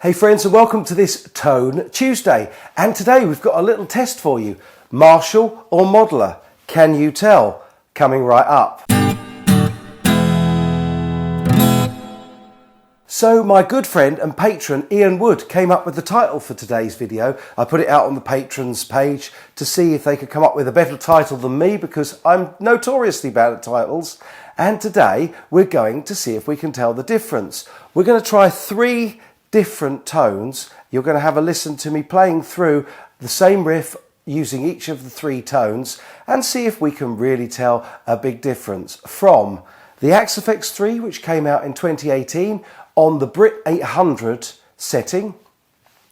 Hey friends, and welcome to this Tone Tuesday. And today we've got a little test for you. Marshall or modeler? Can you tell? Coming right up. So my good friend and patron Ian Wood came up with the title for today's video. I put it out on the patrons page to see if they could come up with a better title than me, because I'm notoriously bad at titles. And today we're going to see if we can tell the difference. We're going to try 3 different tones. You're going to have a listen to me playing through the same riff using each of the 3 tones and see if we can really tell a big difference from the Axe FXIII, which came out in 2018 on the Brit 800 setting,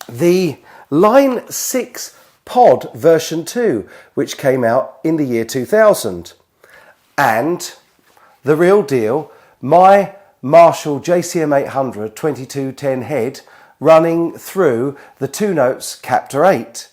the Line 6 Pod version 2, which came out in the year 2000, and the real deal, my Marshall JCM 800 2210 head running through the 2 notes Captor 8.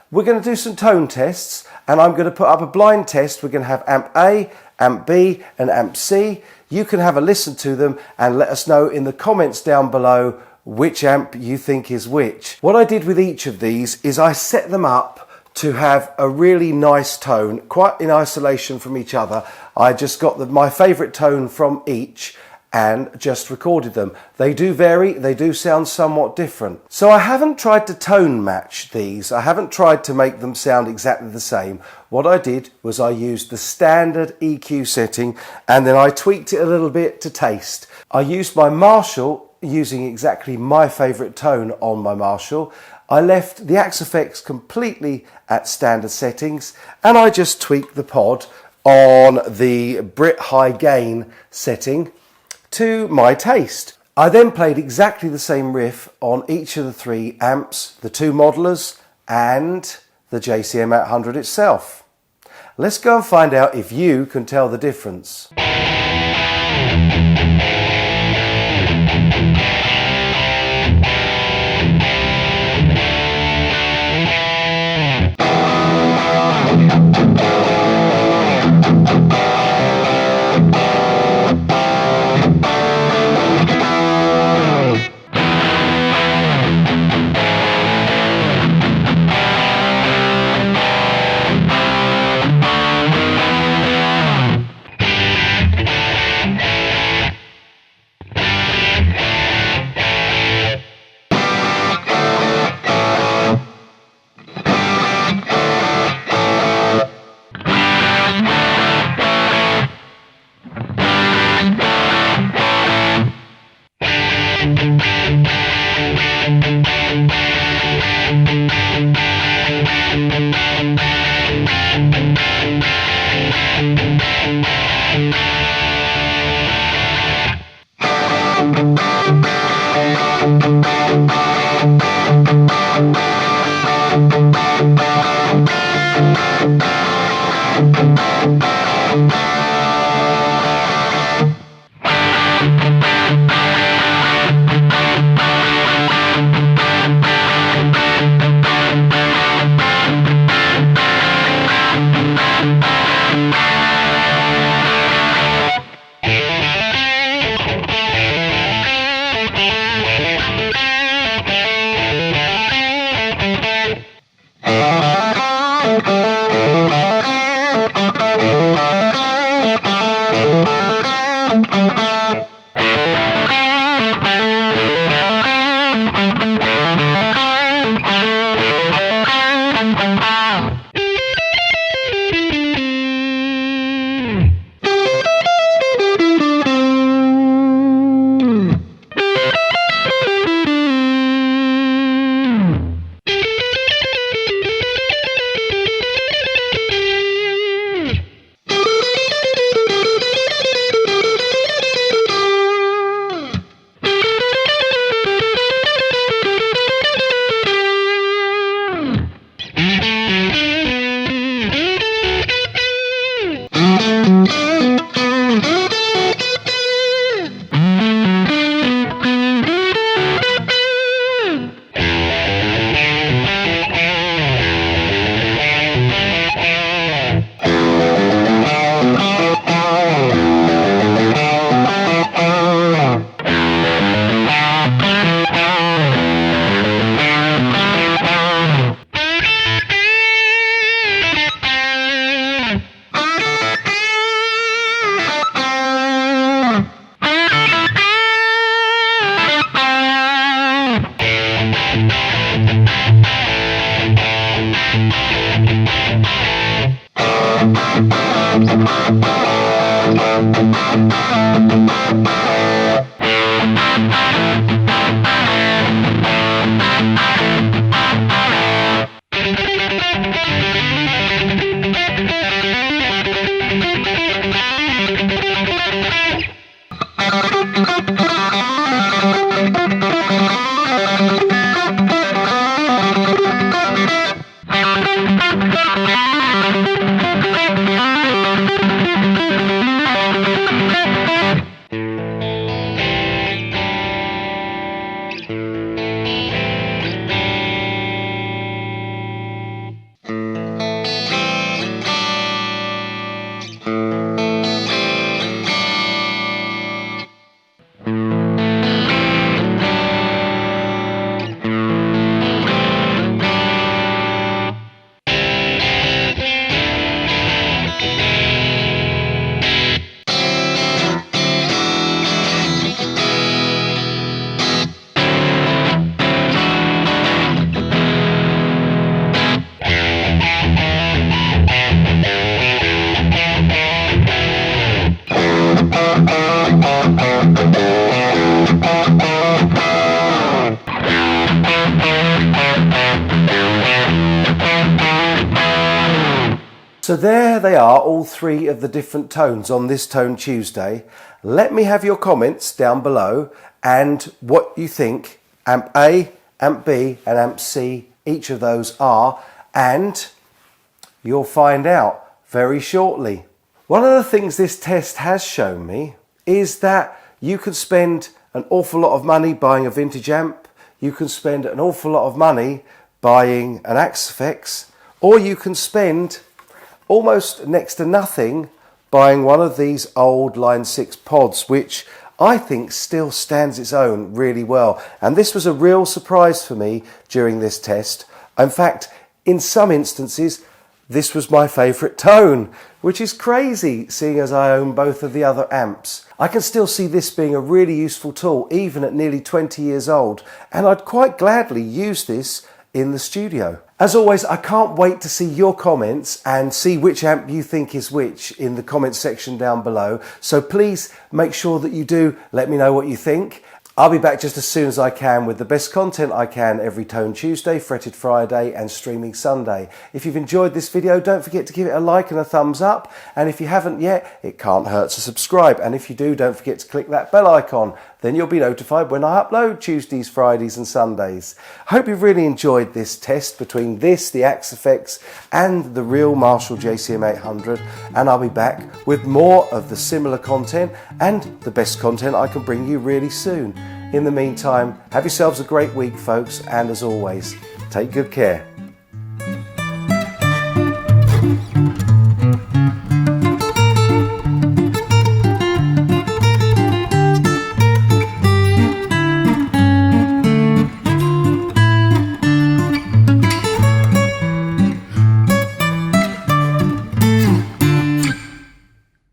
We're going to do some tone tests, and I'm going to put up a blind test. We're going to have amp A, amp B and amp C. You can have a listen to them and let us know in the comments down below which amp you think is which. What I did with each of these is I set them up to have a really nice tone, quite in isolation from each other. I just got my favourite tone from each and just recorded them. They do vary, they do sound somewhat different. So I haven't tried to tone match these. I haven't tried to make them sound exactly the same. What I did was I used the standard EQ setting and then I tweaked it a little bit to taste. I used my Marshall using exactly my favourite tone on my Marshall. I left the Axe FX completely at standard settings and I just tweaked the pod on the Brit high gain setting to my taste. I then played exactly the same riff on each of the 3 amps, the 2 modelers and the JCM 800 itself. Let's go and find out if you can tell the difference. So there they are, all three of the different tones on this Tone Tuesday. Let me have your comments down below and what you think amp A, amp B and amp C, each of those are, and you'll find out very shortly. One of the things this test has shown me is that you can spend an awful lot of money buying a vintage amp, you can spend an awful lot of money buying an Axe FX, or you can spend almost next to nothing buying one of these old Line 6 pods, which I think still stands its own really well. And this was a real surprise for me during this test. In fact, in some instances, this was my favourite tone, which is crazy seeing as I own both of the other amps. I can still see this being a really useful tool even at nearly 20 years old, and I'd quite gladly use this in the studio. As always, I can't wait to see your comments and see which amp you think is which in the comments section down below. So please make sure that you do let me know what you think. I'll be back just as soon as I can with the best content I can every Tone Tuesday, Fretted Friday and Streaming Sunday. If you've enjoyed this video, don't forget to give it a like and a thumbs up. And if you haven't yet, it can't hurt to subscribe. And if you do, don't forget to click that bell icon. Then you'll be notified when I upload Tuesdays, Fridays and Sundays. I hope you've really enjoyed this test between this, the Axe FX and the real Marshall JCM 800. And I'll be back with more of the similar content and the best content I can bring you really soon. In the meantime, have yourselves a great week, folks, and as always, take good care.